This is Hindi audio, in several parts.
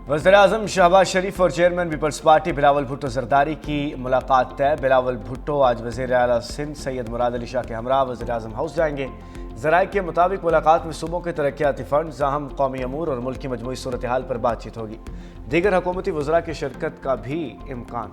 वज़ीर-ए-आज़म शहबाज शरीफ और चेयरमैन पीपल्स पार्टी बिलावल भुट्टो जरदारी की मुलाकात तय। बिलावल भुट्टो आज वज़ीर आला सिंध सैयद मुराद अली शाह के हमरा वज़ीर-ए-आज़म हाउस जाएंगे। ज़राए के मुताबिक मुलाकात में सूबों के तरक्याती फंड, अहम कौमी अमूर और मुल्क की मजमूई सूरत हाल पर बातचीत होगी। दीगर हुकूमती वज़रा की शिरकत का भी इम्कान।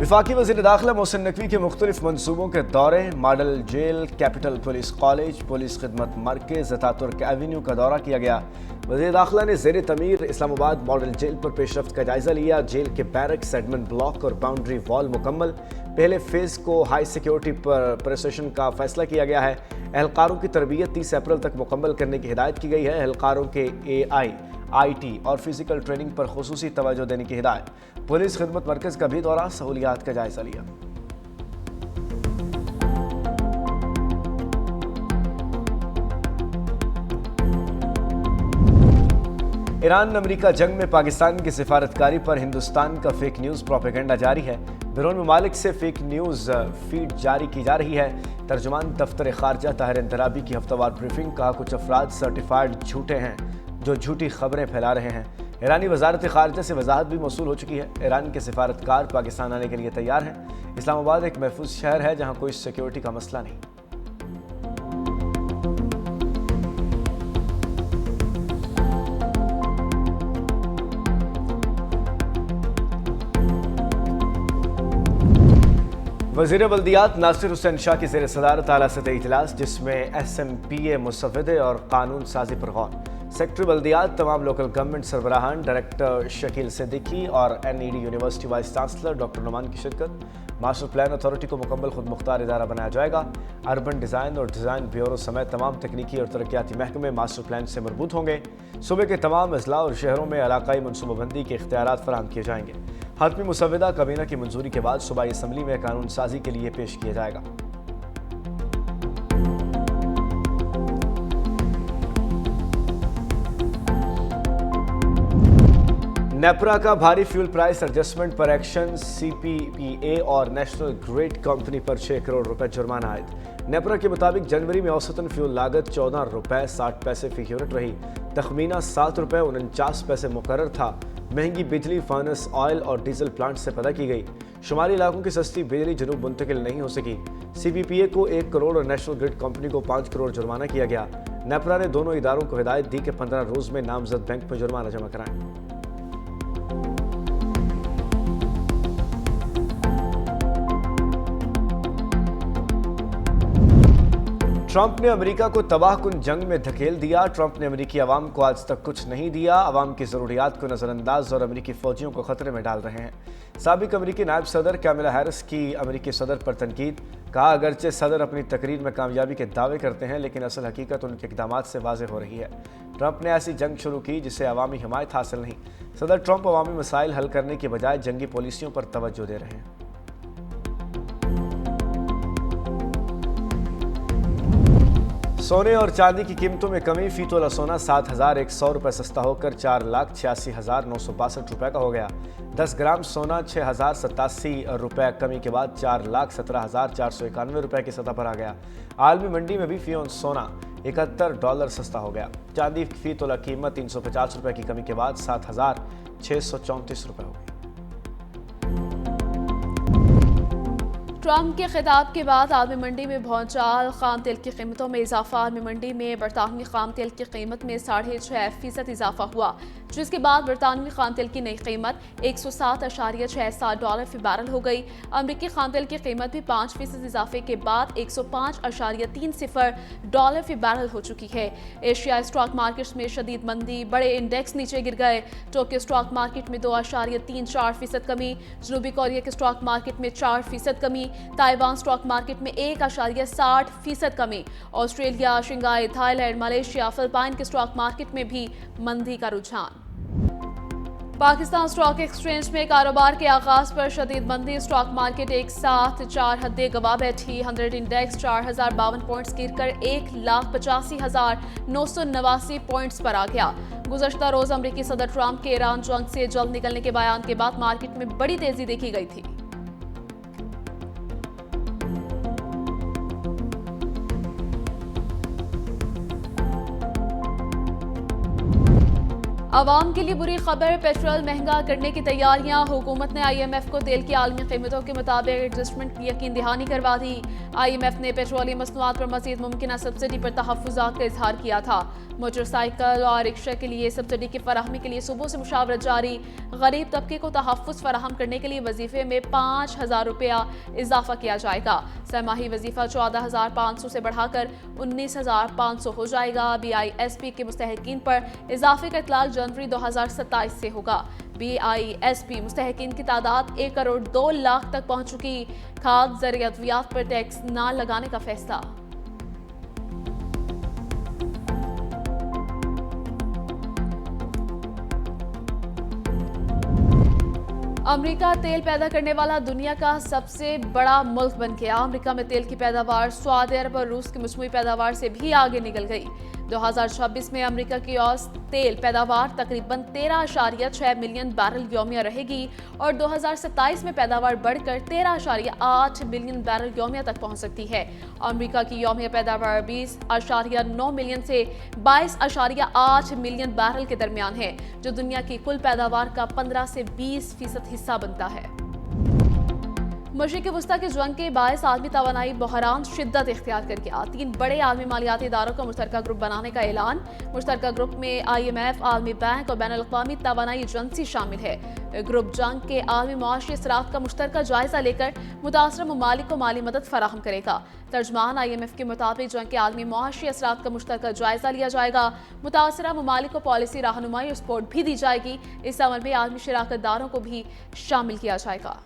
वफाकी वज़ीर दाखिला मोहसिन नकवी के मुख्तलिफ मनसूबों के दौरे, model jail, capital police college, police खिदमत मरकज़, अतातुर्क एवेन्यू का दौरा किया गया। वज़ीर दाखिला ने ज़ेर तमीर इस्लामाबाद मॉडल जेल पर पेशरफ्त का जायजा लिया। जेल के बैरक्स, एडमिन ब्लॉक और बाउंड्री वॉल मुकम्मल। पहले फेज़ को हाई सिक्योरिटी पर प्रोसेशन का फैसला किया गया है। एहलकारों की तरबियत 30 अप्रैल तक मुकम्मल करने की हिदायत की गई है। एहलकारों के AI, IT और फिजिकल ट्रेनिंग पर खुसूसी तवज्जो देने की हिदायत। पुलिस खिदमत मरकज़ का भी दौरा, सहूलियात का जायजा लिया। ईरान अमेरिका जंग में पाकिस्तान की सिफारतकारी पर हिंदुस्तान का फेक न्यूज़ प्रोपेगेंडा जारी है। बैरून ममालिक से फेक न्यूज़ फीड जारी की जा रही है। तर्जुमान दफ्तर खारजा ताहिर इंतराबी की हफ्तावार ब्रीफिंग, कहा कुछ अफराद सर्टिफाइड झूठे हैं जो झूठी खबरें फैला रहे हैं। ईरानी वजारत खारजा से वजाहत भी मौसूल हो चुकी है। ईरान के सिफारतकार पाकिस्तान आने के लिए तैयार हैं। इस्लामाबाद एक महफूज शहर है जहां कोई सिक्योरिटी का मसला नहीं। वज़ीर बल्दियात नासिर हुसैन शाह की ज़ेर सदारत आला सतही इजलास, जिसमें SMPA मुसव्वदे और कानून साजी पर गौर। सेक्रेटरी बल्दियात, तमाम लोकल गवर्नमेंट सरबराहान, डायरेक्टर शकील सिद्दीकी और NED university vice chancellor doctor Noman की शिरकत। मास्टर प्लान अथॉरिटी को मुकम्मल खुद मुख्तार इदारा बनाया जाएगा। अर्बन डिज़ाइन और डिज़ाइन ब्यूरो समेत तमाम तकनीकी और तरक्याती महकमे मास्टर प्लान से मरबूत होंगे। सूबे के तमाम अजला और शहरों में इलाकाई मनसूबाबंदी के इख्तियारात फराहम किए जाएंगे। हतमी मुसव्वदा काबीना की मंजूरी के बाद सूबाई असम्बली में कानून साजी के लिए पेश किया जाएगा। नेपरा का भारी फ्यूल प्राइस एडजस्टमेंट पर एक्शन, CPPA और नेशनल ग्रिड कंपनी पर 6 करोड़ रुपए जुर्माना आयद। नेपरा के मुताबिक जनवरी में औसतन फ्यूल लागत 14 रुपए 60 पैसे फी यूनिट रही। तखमीना 7 रुपए 49 पैसे मुकर्रर था। महंगी बिजली फर्नेस, ऑयल और डीजल प्लांट से पैदा की गई। शुमारी इलाकों की सस्ती बिजली जनूब मुंतकिल नहीं हो सकी। CPPA को 1 करोड़ और नेशनल ग्रिड कंपनी को 5 करोड़ जुर्माना किया गया। नेपरा ने दोनों इदारों को हिदायत दी कि 15 रोज में नामजद बैंक में जुर्माना जमा कराएं। ट्रंप ने अमेरिका को तबाहकुन जंग में धकेल दिया। ट्रंप ने अमेरिकी अवाम को आज तक कुछ नहीं दिया। अवाम की ज़रूरियात को नज़रअंदाज और अमेरिकी फ़ौजियों को ख़तरे में डाल रहे हैं। साबिक अमेरिकी नायब सदर कैमला हैरिस की अमेरिकी सदर पर तनकीद, कहा अगरचे सदर अपनी तकरीर में कामयाबी के दावे करते हैं लेकिन असल हकीकत उनके इक़दामात से वाज़ेह हो रही है। ट्रंप ने ऐसी जंग शुरू की जिससे अवामी हिमायत हासिल नहीं। सदर ट्रंप अवामी मसाइल हल करने की बजाय जंगी पॉलिसियों पर तवज्जो दे रहे हैं। सोने और चांदी की कीमतों में कमी, फी तोला सोना 7,100 रुपये सस्ता होकर 4,86,962 रुपये का हो गया। 10 ग्राम सोना 6,087 रुपये कमी के बाद 4,17,491 रुपये की सतह पर आ गया। आलमी मंडी में भी फी ऑन सोना $71 सस्ता हो गया। चांदी की फी तोला कीमत 350 रुपये की कमी के बाद 7,634 रुपये हो गई। ट्रंप के खिताब के बाद आलमी मंडी में भौचाल, खाम तेल की कीमतों में इजाफा। आलमी मंडी में बरतानवी खाम तेल की कीमत में 6.5% इजाफा हुआ, जिसके बाद बरतानवी खाम तेल की नई कीमत $107.67 फी बैरल हो गई। अमरीकी खाम तेल की कीमत भी 5% इजाफे के बाद $105.30 फी बैरल हो चुकी है। एशियाई स्टॉक मार्केट्स में शदीद मंदी, बड़े इंडेक्स नीचे गिर गए। टोक्यो स्टॉक मार्केट में 2.34% कमी, जनूबी कोरिया के स्टॉक मार्केट में 4% कमी, ताइवान स्टॉक मार्केट में 1.60% कमी। Australia, Shanghai, Thailand, Malaysia, Philippine के स्टॉक मार्केट में भी मंदी का रुझान। पाकिस्तान स्टॉक एक्सचेंज में कारोबार के आगाज पर शदीद मंदी। स्टॉक मार्केट एक साथ 4 हद्दें गवा बैठी। 100 इंडेक्स 4,052 पॉइंट्स गिरकर 1,85,989 पॉइंट्स पर आ गया। गुज़श्ता रोज अमरीकी सदर ट्रंप के ईरान जंग से जल्द निकलने के बयान के बाद मार्केट में बड़ी तेजी देखी गई थी। आवाम के लिए बुरी खबर, पेट्रोल महंगा करने की तैयारियां। हुकूमत ने IMF को तेल की आलमी कीमतों के मुताबिक एडजस्टमेंट की यकीन दहानी करवा दी। IMF ने पेट्रोलियम मसनूआत पर मजीद मुमकिन सब्सिडी पर तहफ़्फ़ुज़ात का इजहार किया था। मोटरसाइकिल और रिक्शा के लिए सब्सिडी की फराहमी के लिए सुबह से मुशावरत जारी। गरीब तबके को तहफ़्फ़ुज़ फराहम करने के लिए वजीफे में 5,000 रुपया इजाफा किया जाएगा। सहमाही वजीफा 14,500 से बढ़ाकर 19,500 हो जाएगा। BISP के मुस्तहकीन पर इजाफे का इतलाक जनवरी 2027 से होगा। BISP मुस्तहकीन की तादाद 1 करोड़ 2 लाख तक पहुंच चुकी। खाद ज़रिए अद्वियात पर टैक्स न लगाने का फैसला। अमेरिका तेल पैदा करने वाला दुनिया का सबसे बड़ा मुल्क बन गया। अमेरिका में तेल की पैदावार सऊदी अरब और रूस की मजमूई पैदावार से भी आगे निकल गई। 2026 में अमेरिका की औसत तेल पैदावार तकरीबन 13.6 मिलियन बैरल यौमिया रहेगी और 2027 में पैदावार बढ़कर 13.8 मिलियन बैरल यौमिया तक पहुंच सकती है। अमेरिका की यौमिया पैदावार 20.9 मिलियन से 22.8 मिलियन बैरल के दरमियान है, जो दुनिया की कुल पैदावार का 15 से 20% हिस्सा बनता है। मशरिक़ वस्ता की जंग के बायस आलमी तवानाई बहरान शिद्दत इख्तियार कर गया। 3 बड़े आलमी मालियाती इदारों का मुश्तरका ग्रुप बनाने का ऐलान। मुश्तरका ग्रुप में IMF, आलमी बैंक और बैनुल-अक़वामी तवानाई एजेंसी शामिल है। ग्रुप जंग के आलमी मुआशी असरात का मुश्तरका जायजा लेकर मुतासरा ममालिक को माली मदद फराहम करेगा। तर्जमान IMF के मुताबिक जंग के आलमी मुआशी असरात का मुश्तरका जायजा लिया जाएगा। मुतासरा ममालिक को पॉलिसी रहनुमाई और सपोर्ट भी दी जाएगी। इस अमल में आलमी शराकतदारों को भी शामिल किया जाएगा।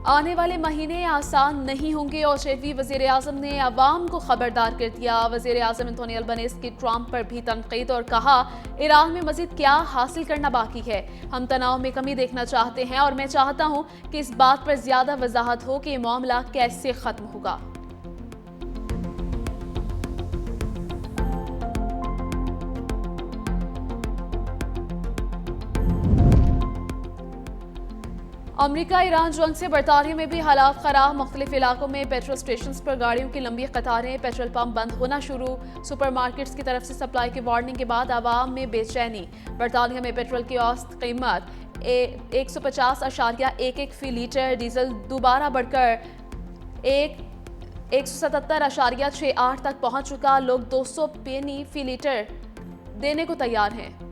आने वाले महीने आसान नहीं होंगे और शेफी वजीर आजम ने अवाम को खबरदार कर दिया। वजीर आजम एंथोनी अल्बनीज़ की ट्रंप पर भी तनकीद और कहा, ईरान में मजीद क्या हासिल करना बाकी है। हम तनाव में कमी देखना चाहते हैं और मैं चाहता हूं कि इस बात पर ज्यादा वजाहत हो कि ये मामला कैसे खत्म होगा। अमेरिका ईरान जंग से बरतानिया में भी हालात खराब। मुख्तलिफ इलाकों में पेट्रोल स्टेशन पर गाड़ियों की लंबी कतारें, पेट्रोल पंप बंद होना शुरू। सुपरमार्केट्स की तरफ से सप्लाई की वार्निंग के बाद आवाम में बेचैनी। बरतानिया में पेट्रोल की औसत कीमत 150.11 फी लीटर, डीजल दोबारा बढ़कर 177.68 तक पहुंच चुका। लोग 200 पेनी फी लीटर देने को तैयार हैं।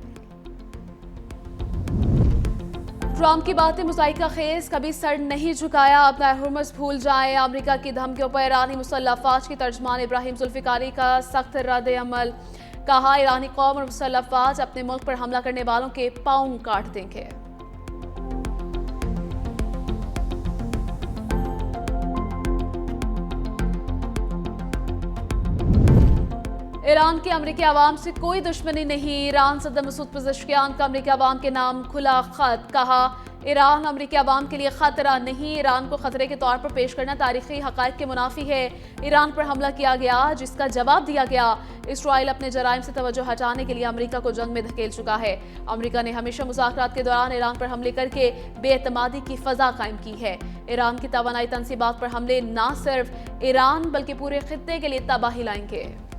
ट्रंप की बातें मुज़ाहिका खेज, कभी सर नहीं झुकाया, अपना हुर्मस भूल जाएं। अमेरिका की धमकियों पर ईरानी मुसल्लह फ़ौज की तर्जमान इब्राहिम जुल्फ़िकारी का सख्त रद्द अमल। कहा, ईरानी कौम और मुसल्लह फ़ौज अपने मुल्क पर हमला करने वालों के पाँव काट देंगे। ईरान के अमरीकी आवाम से कोई दुश्मनी नहीं। ईरान सदर मसूद पज़ेश्कियान का अमरीकी आवाम के नाम खुला खत। कहा, ईरान अमरीकी आवाम के लिए खतरा नहीं, ईरान को खतरे के तौर पर पेश करना तारीखी हक़ाइक़ के मुनाफी है। ईरान पर हमला किया गया, जिसका जवाब दिया गया। इसराइल अपने जराइम से तवज्जो हटाने के लिए अमरीका को जंग में धकेल चुका है। अमरीका ने हमेशा मुज़ाकरात के दौरान ईरान पर हमले करके बेएतमादी की फ़ज़ा कायम की है। ईरान की तवानाई तनसीबात पर हमले न सिर्फ ईरान बल्कि पूरे खित्ते के लिए तबाही लाएंगे।